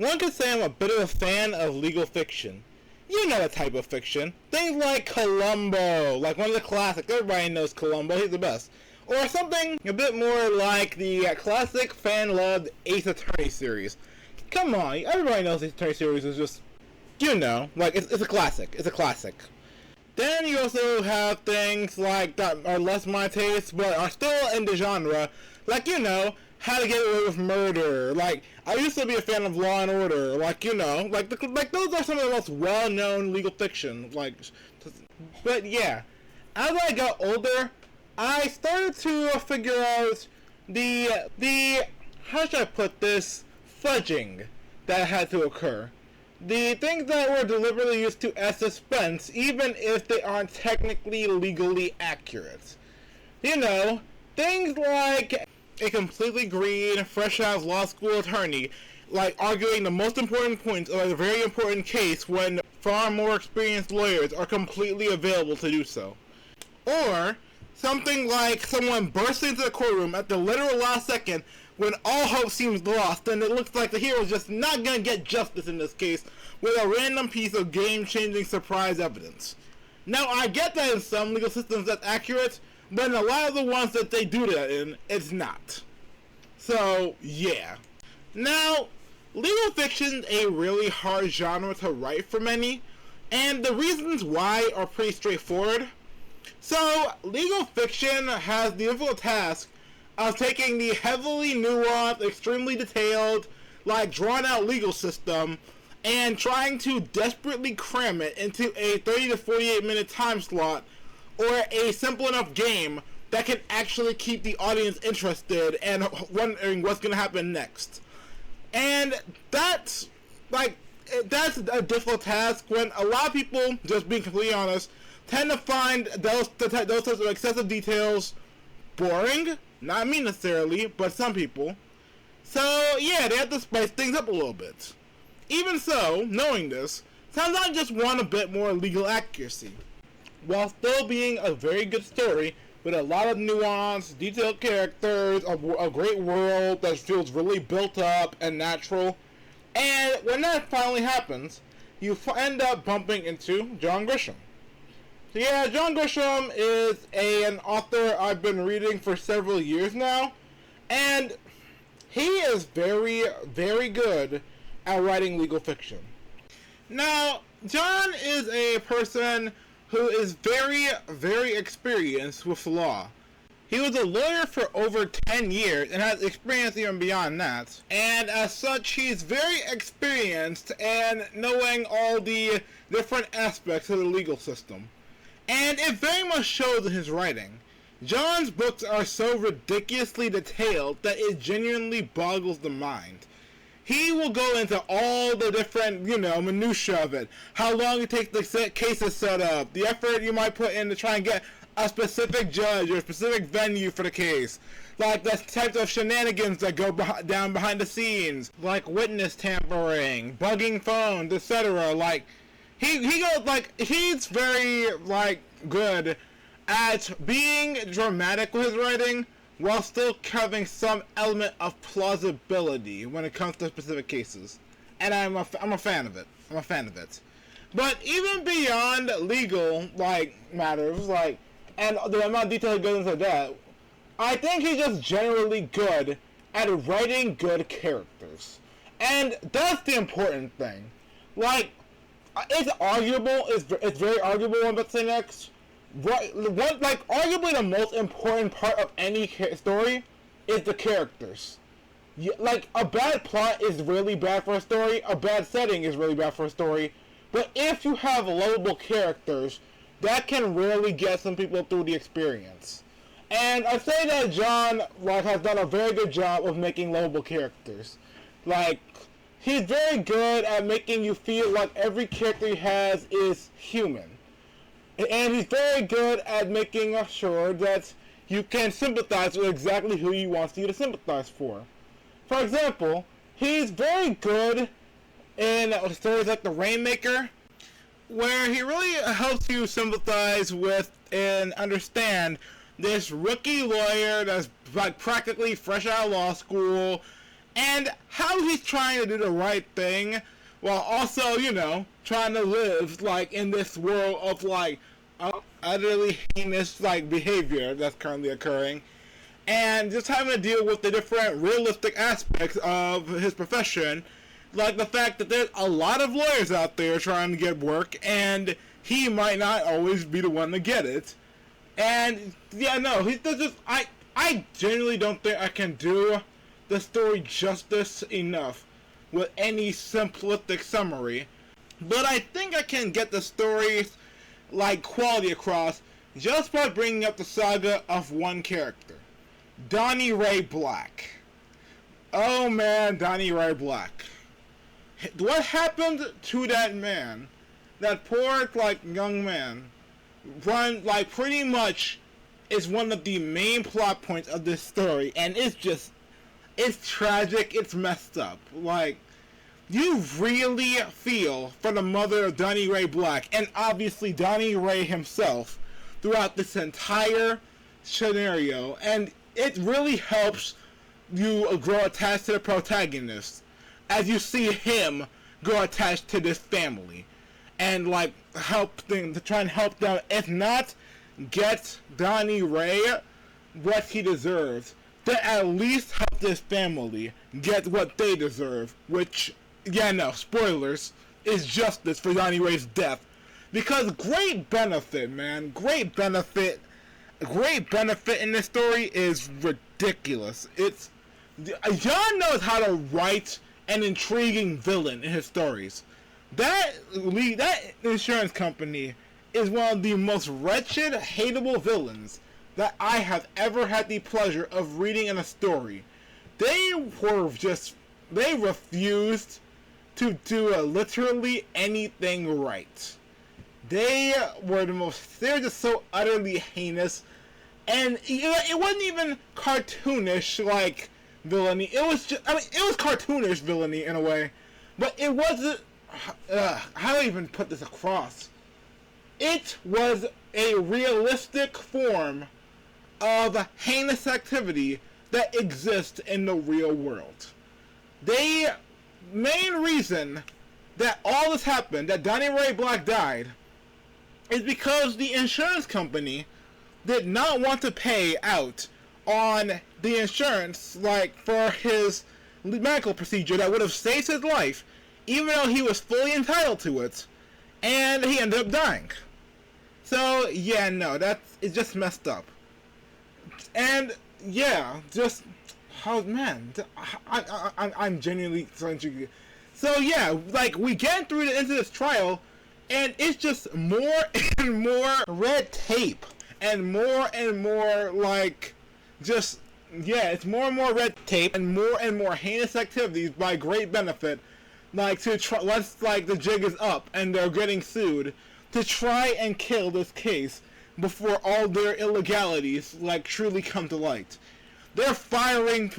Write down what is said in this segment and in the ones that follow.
one could say I'm a bit of a fan of legal fiction. You know the type of fiction. Things like Columbo, like one of the classics. Everybody knows Columbo, he's the best. Or something a bit more like the classic fan-loved Ace Attorney series. Come on, everybody knows Ace Attorney series is just, you know, like, it's a classic. It's a classic. Then you also have things like that are less my taste, but are still in the genre. Like, you know, How to Get Away with Murder. Like, I used to be a fan of Law and Order. Like, you know, like those are some of the most well-known legal fiction. Like, but yeah, as I got older, I started to figure out the how should I put this, fudging that had to occur. The things that were deliberately used to as suspense, even if they aren't technically legally accurate. You know, things like a completely green, fresh out of law school attorney, like arguing the most important points of a very important case when far more experienced lawyers are completely available to do so. Or something like someone bursting into the courtroom at the literal last second when all hope seems lost and it looks like the hero's just not gonna get justice in this case with a random piece of game-changing surprise evidence. Now, I get that in some legal systems that's accurate, but in a lot of the ones that they do that in, it's not. So, yeah. Now, legal fiction's a really hard genre to write for many, and the reasons why are pretty straightforward. So, legal fiction has the difficult task of taking the heavily nuanced, extremely detailed, like drawn-out legal system and trying to desperately cram it into a 30 to 48 minute time slot or a simple enough game that can actually keep the audience interested and wondering what's going to happen next. And that's a difficult task when a lot of people, just being completely honest, tend to find those sorts of excessive details boring. Not me necessarily, but some people. So yeah, they have to spice things up a little bit. Even so, knowing this, sometimes I just want a bit more legal accuracy, while still being a very good story with a lot of nuance, detailed characters, a great world that feels really built up and natural. And when that finally happens, you end up bumping into John Grisham. So yeah, John Grisham is an author I've been reading for several years now, and he is very, very good at writing legal fiction. Now, John is a person who is very, very experienced with law. He was a lawyer for over 10 years and has experience even beyond that. And as such, he's very experienced in knowing all the different aspects of the legal system. And it very much shows in his writing. John's books are so ridiculously detailed that it genuinely boggles the mind. He will go into all the different, minutiae of it. How long it takes the case to set up, the effort you might put in to try and get a specific judge or a specific venue for the case. Like the types of shenanigans that go down behind the scenes, like witness tampering, bugging phones, etc. Like, he's very, good at being dramatic with his writing, while still having some element of plausibility when it comes to specific cases. And I'm a fan of it. I'm a fan of it. But even beyond legal, matters, and the amount of detail that goes into that, I think he's just generally good at writing good characters. And that's the important thing. It's arguable, it's very arguable what I'm about to say next. Arguably the most important part of any story is the characters. A bad plot is really bad for a story, a bad setting is really bad for a story, but if you have lovable characters, that can really get some people through the experience. And I say that John, has done a very good job of making lovable characters. He's very good at making you feel like every character he has is human. And he's very good at making sure that you can sympathize with exactly who he wants you to sympathize for. For example, he's very good in stories like The Rainmaker, where he really helps you sympathize with and understand this rookie lawyer that's practically fresh out of law school, and how he's trying to do the right thing while also, trying to live, like, in this world of, like, utterly heinous, like, behavior that's currently occurring, and just having to deal with the different realistic aspects of his profession, like the fact that there's a lot of lawyers out there trying to get work, and he might not always be the one to get it. And yeah, no, I genuinely don't think I can do the story justice enough with any simplistic summary, but I think I can get the story's, like, quality across just by bringing up the saga of one character, Donnie Ray Black. Oh man, Donnie Ray Black. What happened to that man, that poor, like, young man, pretty much is one of the main plot points of this story, and it's tragic, it's messed up. Like, you really feel for the mother of Donnie Ray Black, and obviously Donnie Ray himself, throughout this entire scenario, and it really helps you grow attached to the protagonist, as you see him grow attached to this family, and, like, try and help them, if not get Donnie Ray what he deserves, then at least help this family get what they deserve, which, yeah, no, spoilers, is justice for Donnie Ray's death. Because great benefit, man, great benefit in this story is ridiculous. John knows how to write an intriguing villain in his stories. That insurance company is one of the most wretched, hateable villains that I have ever had the pleasure of reading in a story. They refused to do literally anything right. They were just so utterly heinous, and it wasn't even cartoonish, like, villainy. It was cartoonish villainy in a way, but it wasn't, how do I even put this across? It was a realistic form of heinous activity that exists in the real world. The main reason that all this happened, that Donnie Ray Black died, is because the insurance company did not want to pay out on the insurance, like, for his medical procedure that would have saved his life, even though he was fully entitled to it, and he ended up dying. So, yeah, no, it's just messed up. And, yeah, just, man, I'm genuinely so intrigued. So, yeah, like, we get into this trial, and it's just more and more red tape, and more, like, just, yeah, it's more and more red tape, and more heinous activities by great benefit, like, once, like, the jig is up, and they're getting sued, to try and kill this case before all their illegalities, like, truly come to light. They're firing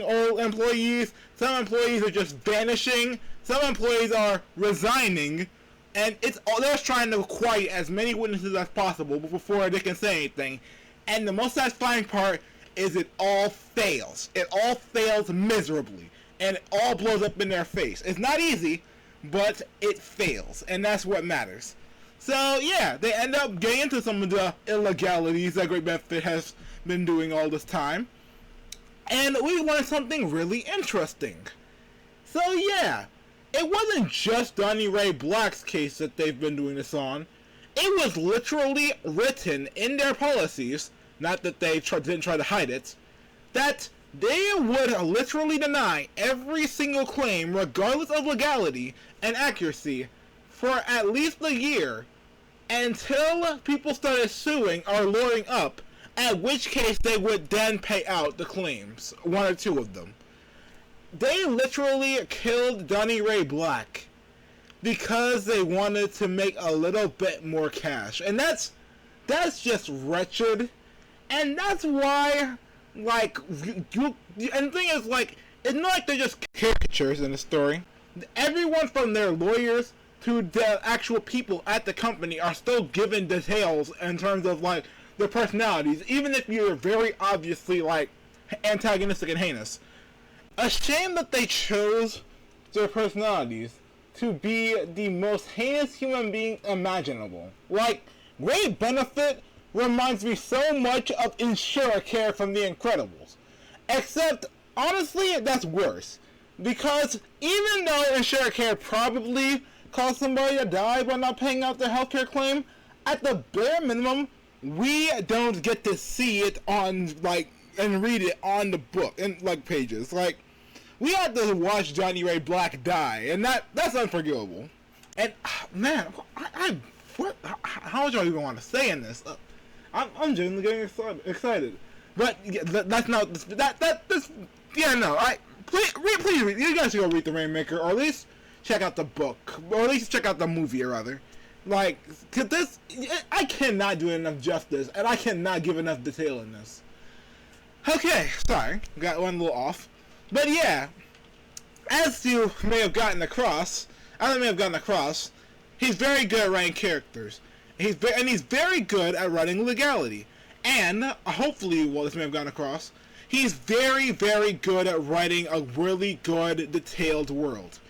old employees, some employees are just vanishing, some employees are resigning, and they're trying to quiet as many witnesses as possible before they can say anything. And the most satisfying part is it all fails. It all fails miserably, and it all blows up in their face. It's not easy, but it fails, and that's what matters. So, yeah, they end up getting into some of the illegalities that Great Benefit has been doing all this time. And we wanted something really interesting. So, yeah, it wasn't just Donnie Ray Black's case that they've been doing this on. It was literally written in their policies, not that they didn't try to hide it, that they would literally deny every single claim, regardless of legality and accuracy, for at least a year, until people started suing or lawyering up, at which case they would then pay out the claims, one or two of them. They literally killed Donnie Ray Black because they wanted to make a little bit more cash. And that's just wretched. And that's why, like, and the thing is, like, it's not like they're just caricatures in the story. Everyone from their lawyers to the actual people at the company are still given details in terms of, like, their personalities, even if you're very obviously, like, antagonistic and heinous. A shame that they chose their personalities to be the most heinous human beings imaginable. Like, Great Benefit reminds me so much of Insurer Care from The Incredibles. Except, honestly, that's worse. Because even though Insurer Care probably caused somebody to die by not paying out their healthcare claim, at the bare minimum, we don't get to see it on, like, and read it on the book, in, like, pages. Like, we had to watch Johnny Ray Black die, and that's unforgivable. And, man, how much do I even want to say in this? I'm genuinely getting excited. But, yeah, that's not, please read, you guys should go read The Rainmaker, or at least check out the book, or at least check out the movie, rather. Like, I cannot do enough justice, and I cannot give enough detail in this. Okay, sorry, got one a little off. But yeah, as you may have gotten across, he's very good at writing characters. He's very good at writing legality. And, hopefully, while this may have gotten across, he's very, very good at writing a really good, detailed world.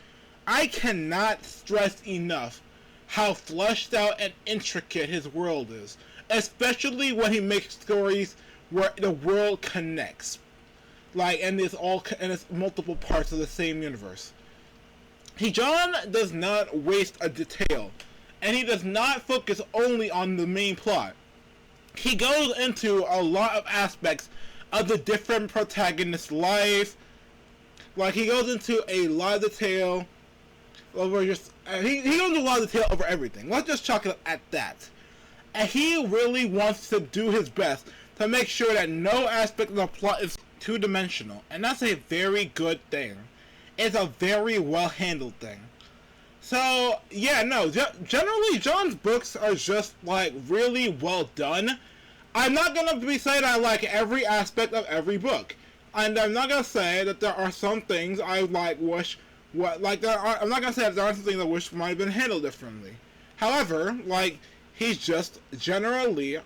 I cannot stress enough how fleshed out and intricate his world is, especially when he makes stories where the world connects, like, and it's multiple parts of the same universe. John does not waste a detail, and he does not focus only on the main plot. He goes into a lot of aspects of the different protagonists' life. Like, he goes into a lot of detail over just he goes into a lot of detail over everything. Let's just chalk it up at that. And he really wants to do his best to make sure that no aspect of the plot is two-dimensional, and that's a very good thing. It's a very well-handled thing. So, yeah, no, generally, John's books are just, like, really well done. I'm not gonna be saying I like every aspect of every book. And I'm not gonna say that there are some things I, like, wish, I'm not gonna say that there are some things I wish might have been handled differently. However, like, he's just generally,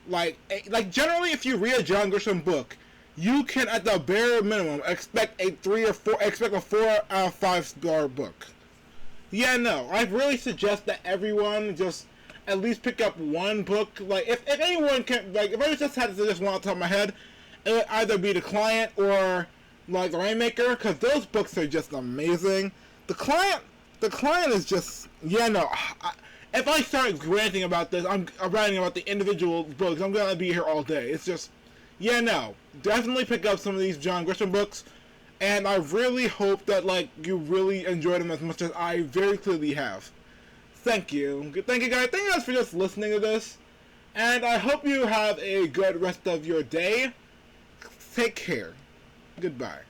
generally, if you read a John Grisham book, you can, at the bare minimum, expect a 4 out of 5 star book. Yeah, no, I really suggest that everyone just at least pick up one book. Like, if anyone can, like, if I just had to suggest one off the top of my head, it would either be The Client or, like, The Rainmaker, because those books are just amazing. The Client is just, yeah, no, if I start ranting about this, I'm ranting about the individual books, I'm gonna be here all day. It's just, yeah, no, definitely pick up some of these John Grisham books, and I really hope that, like, you really enjoy them as much as I very clearly have. Thank you. Thank you, guys. Thank you guys for just listening to this, and I hope you have a good rest of your day. Take care. Goodbye.